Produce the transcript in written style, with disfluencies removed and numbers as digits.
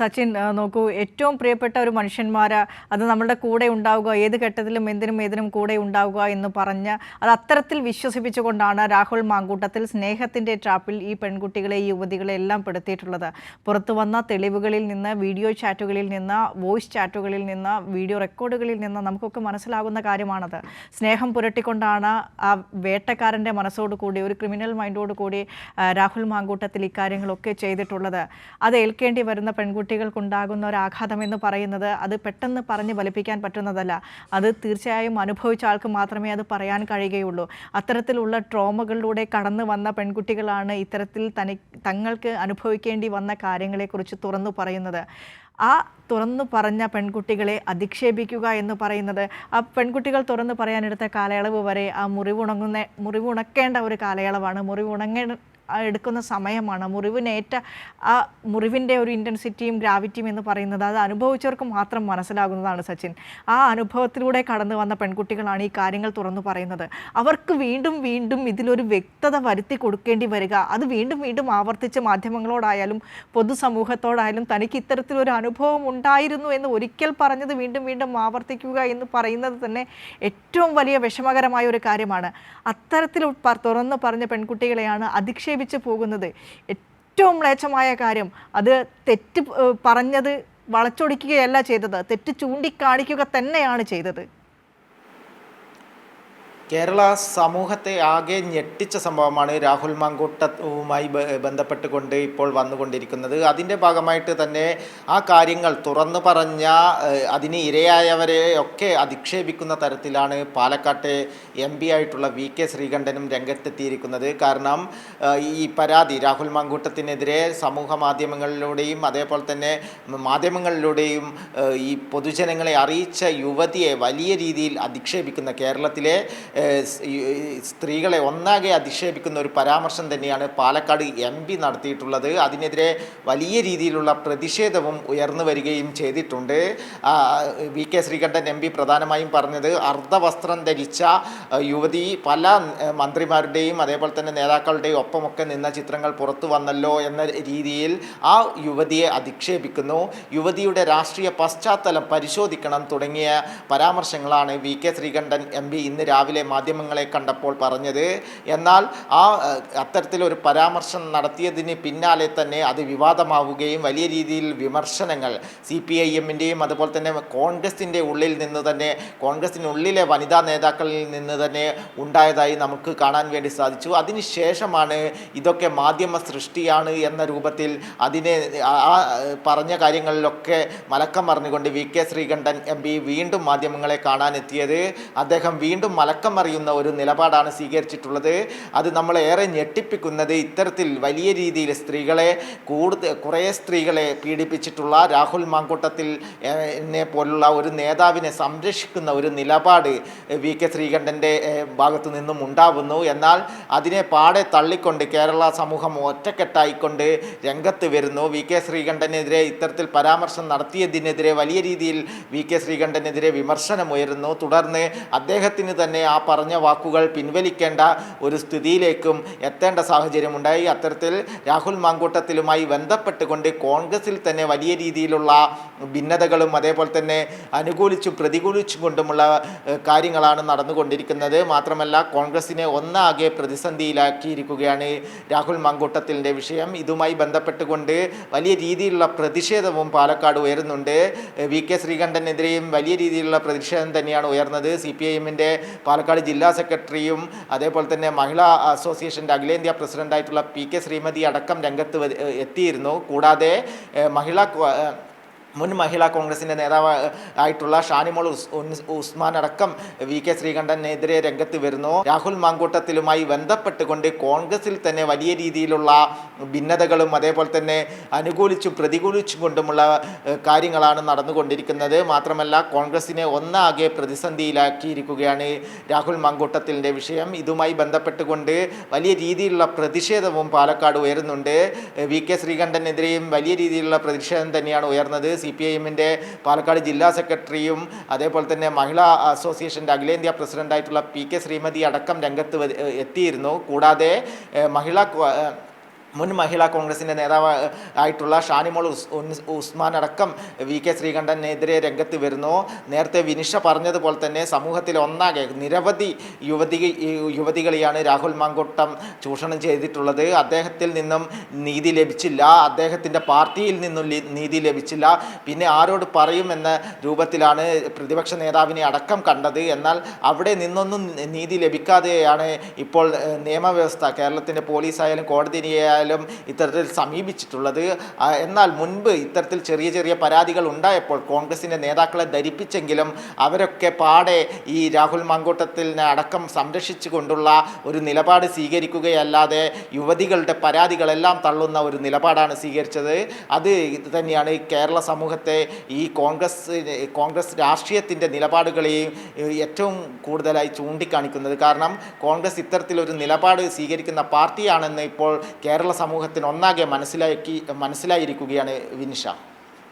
സച്ചിൻ, നോക്കൂ, ഏറ്റവും പ്രിയപ്പെട്ട ഒരു മനുഷ്യന്മാർ അത് നമ്മളുടെ കൂടെ ഉണ്ടാവുക, ഏത് ഘട്ടത്തിലും എന്തിനും ഏതിനും കൂടെ ഉണ്ടാവുക എന്ന് പറഞ്ഞ് അത് അത്തരത്തിൽ വിശ്വസിപ്പിച്ചുകൊണ്ടാണ് രാഹുൽ മാങ്കൂട്ടത്തിൽ സ്നേഹത്തിൻ്റെ ട്രാപ്പിൽ ഈ പെൺകുട്ടികളെ, ഈ യുവതികളെ എല്ലാം പെടുത്തിയിട്ടുള്ളത്. പുറത്തു വന്ന തെളിവുകളിൽ നിന്ന്, വീഡിയോ ചാറ്റുകളിൽ നിന്ന്, വോയിസ് ചാറ്റുകളിൽ നിന്ന്, വീഡിയോ റെക്കോർഡുകളിൽ നിന്ന് നമുക്കൊക്കെ മനസ്സിലാകുന്ന കാര്യമാണത്. സ്നേഹം പുരട്ടിക്കൊണ്ടാണ് ആ വേട്ടക്കാരൻ്റെ മനസ്സോടുകൂടി, ഒരു ക്രിമിനൽ മൈൻഡോടുകൂടി രാഹുൽ മാങ്കൂട്ടത്തിൽ ഇക്കാര്യങ്ങളൊക്കെ ചെയ്തിട്ടുള്ളത്. അത് ഏൽക്കേണ്ടി വരുന്ന കുട്ടികൾക്കുണ്ടാകുന്ന ഒരു ആഘാതം എന്ന് പറയുന്നത് അത് പെട്ടെന്ന് പറഞ്ഞ് ഫലിപ്പിക്കാൻ പറ്റുന്നതല്ല. അത് തീർച്ചയായും അനുഭവിച്ച ആൾക്ക് മാത്രമേ അത് പറയാൻ കഴിയുകയുള്ളൂ. അത്തരത്തിലുള്ള ട്രോമകളിലൂടെ കടന്നു വന്ന പെൺകുട്ടികളാണ് ഇത്തരത്തിൽ തങ്ങൾക്ക് അനുഭവിക്കേണ്ടി വന്ന കാര്യങ്ങളെക്കുറിച്ച് തുറന്നു പറയുന്നത്. ആ തുറന്നു പറഞ്ഞ പെൺകുട്ടികളെ അധിക്ഷേപിക്കുക എന്ന് പറയുന്നത്, ആ പെൺകുട്ടികൾ തുറന്നു പറയാനെടുത്ത കാലയളവ് വരെ ആ മുറിവുണക്കേണ്ട ഒരു കാലയളവാണ്. എടുക്കുന്ന സമയമാണ്. മുറിവിനേറ്റ ആ മുറിവിൻ്റെ ഒരു ഇൻറ്റൻസിറ്റിയും ഗ്രാവിറ്റിയും എന്ന് പറയുന്നത് അത് അനുഭവിച്ചവർക്ക് മാത്രം മനസ്സിലാകുന്നതാണ് സച്ചിൻ. ആ അനുഭവത്തിലൂടെ കടന്നു വന്ന പെൺകുട്ടികളാണ് ഈ കാര്യങ്ങൾ തുറന്നു പറയുന്നത്. അവർക്ക് വീണ്ടും വീണ്ടും ഇതിലൊരു വ്യക്തത വരുത്തി കൊടുക്കേണ്ടി വരിക, അത് വീണ്ടും വീണ്ടും ആവർത്തിച്ച് മാധ്യമങ്ങളോടായാലും പൊതുസമൂഹത്തോടായാലും തനിക്ക് ഇത്തരത്തിലൊരു അനുഭവം ഉണ്ടായിരുന്നു എന്ന് ഒരിക്കൽ പറഞ്ഞത് വീണ്ടും വീണ്ടും ആവർത്തിക്കുക എന്ന് പറയുന്നത് തന്നെ ഏറ്റവും വലിയ വിഷമകരമായ ഒരു കാര്യമാണ്. അത്തരത്തിൽ തുറന്നു പറഞ്ഞ പെൺകുട്ടികളെയാണ് അധിക്ഷേപിച്ച് പോകുന്നത്. ഏറ്റവും മ്ലേച്ഛമായ കാര്യം, അത് തെറ്റ് പറഞ്ഞത് വളച്ചൊടിക്കുകയല്ല ചെയ്തത്, തെറ്റ് ചൂണ്ടിക്കാണിക്കുക തന്നെയാണ് ചെയ്തത്. കേരള സമൂഹത്തെ ആകെ ഞെട്ടിച്ച സംഭവമാണ് രാഹുൽ മാങ്കൂട്ടവുമായി ബന്ധപ്പെട്ടുകൊണ്ട് ഇപ്പോൾ വന്നുകൊണ്ടിരിക്കുന്നത്. അതിൻ്റെ ഭാഗമായിട്ട് തന്നെ ആ കാര്യങ്ങൾ തുറന്നു പറഞ്ഞ അതിന് ഇരയായവരെ ഒക്കെ അധിക്ഷേപിക്കുന്ന തരത്തിലാണ് പാലക്കാട്ടെ MP ആയിട്ടുള്ള VK ശ്രീകണ്ഠനും രംഗത്തെത്തിയിരിക്കുന്നത്. കാരണം ഈ പരാതി രാഹുൽ മാങ്കൂട്ടത്തിനെതിരെ സമൂഹ മാധ്യമങ്ങളിലൂടെയും അതേപോലെ തന്നെ മാധ്യമങ്ങളിലൂടെയും ഈ പൊതുജനങ്ങളെ അറിയിച്ച യുവതിയെ വലിയ രീതിയിൽ അധിക്ഷേപിക്കുന്ന, കേരളത്തിലെ സ്ത്രീകളെ ഒന്നാകെ അധിക്ഷേപിക്കുന്ന ഒരു പരാമർശം തന്നെയാണ് പാലക്കാട് MP നടത്തിയിട്ടുള്ളത്. അതിനെതിരെ വലിയ രീതിയിലുള്ള പ്രതിഷേധവും ഉയർന്നു വരികയും ചെയ്തിട്ടുണ്ട്. VK ശ്രീകണ്ഠൻ MP പ്രധാനമായും പറഞ്ഞത്, അർദ്ധവസ്ത്രം ധരിച്ച യുവതി പല മന്ത്രിമാരുടെയും അതേപോലെ തന്നെ നേതാക്കളുടെയും ഒപ്പമൊക്കെ നിന്ന ചിത്രങ്ങൾ പുറത്തു വന്നല്ലോ എന്ന രീതിയിൽ ആ യുവതിയെ അധിക്ഷേപിക്കുന്നു. യുവതിയുടെ രാഷ്ട്രീയ പശ്ചാത്തലം പരിശോധിക്കണം തുടങ്ങിയ പരാമർശങ്ങളാണ് VK ശ്രീകണ്ഠൻ MP ഇന്ന് രാവിലെ മാധ്യമങ്ങളെ കണ്ടപ്പോൾ പറഞ്ഞത്. എന്നാൽ അത്തരത്തിലൊരു പരാമർശം നടത്തിയതിന് പിന്നാലെ തന്നെ അത് വിവാദമാവുകയും വലിയ രീതിയിൽ വിമർശനങ്ങൾ CPIM-ൻ്റെയും അതുപോലെ തന്നെ കോൺഗ്രസിൻ്റെ ഉള്ളിൽ നിന്ന് തന്നെ, കോൺഗ്രസിനുള്ളിലെ വനിതാ നേതാക്കളിൽ നിന്ന് തന്നെ ഉണ്ടായതായി നമുക്ക് കാണാൻ വേണ്ടി സാധിച്ചു. അതിനുശേഷമാണ് ഇതൊക്കെ മാധ്യമ സൃഷ്ടിയാണ് എന്ന രൂപത്തിൽ അതിനെ പറഞ്ഞ കാര്യങ്ങളിലൊക്കെ മലക്കം പറഞ്ഞുകൊണ്ട് VK ശ്രീകണ്ഠൻ MP വീണ്ടും മാധ്യമങ്ങളെ കാണാനെത്തിയത്. അദ്ദേഹം വീണ്ടും മലക്കം അറിയുന്ന ഒരു നിലപാടാണ് സ്വീകരിച്ചിട്ടുള്ളത്. അത് നമ്മളെ ഏറെ ഞെട്ടിപ്പിക്കുന്നത്, ഇത്തരത്തിൽ വലിയ രീതിയിൽ കുറേ സ്ത്രീകളെ പീഡിപ്പിച്ചിട്ടുള്ള രാഹുൽ മാങ്കൂട്ടത്തിനെ പോലുള്ള ഒരു നേതാവിനെ സംരക്ഷിക്കുന്ന ഒരു നിലപാട് VK ശ്രീകണ്ഠൻ്റെ ഭാഗത്തു നിന്നും ഉണ്ടാവുന്നു. എന്നാൽ അതിനെ പാടെ തള്ളിക്കൊണ്ട് കേരള സമൂഹം ഒറ്റക്കെട്ടായിക്കൊണ്ട് രംഗത്ത് വരുന്നു. VK ശ്രീകണ്ഠനെതിരെ ഇത്തരത്തിൽ പരാമർശം നടത്തിയതിനെതിരെ വലിയ രീതിയിൽ VK ശ്രീകണ്ഠനെതിരെ വിമർശനമുയരുന്നു. തുടർന്ന് അദ്ദേഹത്തിന് തന്നെ ആ പറഞ്ഞ വാക്കുകൾ പിൻവലിക്കേണ്ട ഒരു സ്ഥിതിയിലേക്കും എത്തേണ്ട സാഹചര്യമുണ്ടായി. അത്തരത്തിൽ രാഹുൽ മാങ്കൂട്ടത്തിലുമായി ബന്ധപ്പെട്ടുകൊണ്ട് കോൺഗ്രസിൽ തന്നെ വലിയ രീതിയിലുള്ള ഭിന്നതകളും അതേപോലെ തന്നെ അനുകൂലിച്ചും പ്രതികൂലിച്ചും കൊണ്ടുമുള്ള കാര്യങ്ങളാണ് നടന്നുകൊണ്ടിരിക്കുന്നത്. മാത്രമല്ല കോൺഗ്രസിനെ ഒന്നാകെ പ്രതിസന്ധിയിലാക്കിയിരിക്കുകയാണ് രാഹുൽ മാങ്കൂട്ടത്തിൻ്റെ വിഷയം. ഇതുമായി ബന്ധപ്പെട്ടുകൊണ്ട് വലിയ രീതിയിലുള്ള പ്രതിഷേധവും പാലക്കാട് ഉയരുന്നുണ്ട്. VK ശ്രീകണ്ഠനെതിരെയും വലിയ രീതിയിലുള്ള പ്രതിഷേധം തന്നെയാണ് ഉയർന്നത്. CPIM-ൻ്റെ പാലക്കാട് ജില്ലാ സെക്രട്ടറിയും അതേപോലെ തന്നെ മഹിളാ അസോസിയേഷൻ്റെ അഖിലേന്ത്യാ പ്രസിഡൻ്റായിട്ടുള്ള PK ശ്രീമതി അടക്കം രംഗത്ത് എത്തിയിരുന്നു. കൂടാതെ മുൻ മഹിളാ കോൺഗ്രസിൻ്റെ നേതാവ് ആയിട്ടുള്ള ഷാനിമോൾ ഉസ്മാൻ അടക്കം VK ശ്രീകണ്ഠനെതിരെ രംഗത്ത് വരുന്നു. രാഹുൽ മാങ്കൂട്ടത്തിലുമായി ബന്ധപ്പെട്ടുകൊണ്ട് കോൺഗ്രസിൽ തന്നെ വലിയ രീതിയിലുള്ള ഭിന്നതകളും അതേപോലെ തന്നെ അനുകൂലിച്ചും പ്രതികൂലിച്ചും കൊണ്ടുമുള്ള കാര്യങ്ങളാണ് നടന്നുകൊണ്ടിരിക്കുന്നത്. മാത്രമല്ല കോൺഗ്രസിനെ ഒന്നാകെ പ്രതിസന്ധിയിലാക്കിയിരിക്കുകയാണ് രാഹുൽ മാങ്കൂട്ടത്തിൻ്റെ വിഷയം. ഇതുമായി ബന്ധപ്പെട്ടുകൊണ്ട് വലിയ രീതിയിലുള്ള പ്രതിഷേധവും പാലക്കാട് ഉയരുന്നുണ്ട്. VK ശ്രീകണ്ഠനെതിരെയും വലിയ രീതിയിലുള്ള പ്രതിഷേധം തന്നെയാണ് ഉയർന്നത്. CPIM-ൻ്റെ പാലക്കാട് ജില്ലാ സെക്രട്ടറിയും അതേപോലെ തന്നെ മഹിളാ അസോസിയേഷൻ്റെ അഖിലേന്ത്യാ പ്രസിഡൻ്റായിട്ടുള്ള PK ശ്രീമതി അടക്കം രംഗത്ത് എത്തിയിരുന്നു. കൂടാതെ മുൻ മഹിളാ കോൺഗ്രസിൻ്റെ നേതാവ് ആയിട്ടുള്ള ഷാനിമോൾ ഉസ്മാൻ അടക്കം വി കെ ശ്രീകണ്ഠനെതിരെ രംഗത്ത് വരുന്നു. നേരത്തെ വിനിഷ പറഞ്ഞതുപോലെ തന്നെ സമൂഹത്തിൽ ഒന്നാകെ നിരവധി യുവതികളെയാണ് രാഹുൽ മാങ്കൂട്ടം ചൂഷണം ചെയ്തിട്ടുള്ളത്. അദ്ദേഹത്തിൽ നിന്നും നീതി ലഭിച്ചില്ല, അദ്ദേഹത്തിൻ്റെ പാർട്ടിയിൽ നിന്നും നീതി ലഭിച്ചില്ല, പിന്നെ ആരോട് പറയുമെന്ന രൂപത്തിലാണ് പ്രതിപക്ഷ നേതാവിനെ അടക്കം കണ്ടത്. എന്നാൽ അവിടെ നിന്നൊന്നും നീതി ലഭിക്കാതെയാണ് ഇപ്പോൾ നിയമവ്യവസ്ഥ, കേരളത്തിൻ്റെ പോലീസായാലും കോടതിയായാലും ഇത്തരത്തിൽ സമീപിച്ചിട്ടുള്ളത്. എന്നാൽ മുൻപ് ഇത്തരത്തിൽ ചെറിയ ചെറിയ പരാതികൾ ഉണ്ടായപ്പോൾ കോൺഗ്രസിൻ്റെ നേതാക്കളെ ധരിപ്പിച്ചെങ്കിലും അവരൊക്കെ പാടെ ഈ രാഹുൽ മാങ്കൂട്ടത്തിനെ അടക്കം സംരക്ഷിച്ചുകൊണ്ടുള്ള ഒരു നിലപാട് സ്വീകരിക്കുകയല്ലാതെ യുവതികളുടെ പരാതികളെല്ലാം തള്ളുന്ന ഒരു നിലപാടാണ് സ്വീകരിച്ചത്. അത് തന്നെയാണ് കേരള സമൂഹത്തെ ഈ കോൺഗ്രസ് രാഷ്ട്രീയത്തിൻ്റെ നിലപാടുകളെയും ഏറ്റവും കൂടുതലായി ചൂണ്ടിക്കാണിക്കുന്നത്. കാരണം കോൺഗ്രസ് ഇത്തരത്തിലൊരു നിലപാട് സ്വീകരിക്കുന്ന പാർട്ടിയാണെന്ന് ഇപ്പോൾ കേരള സമൂഹത്തിന് ഒന്നാകെ മനസ്സിലായിരിക്കുകയാണ് വിനിഷ.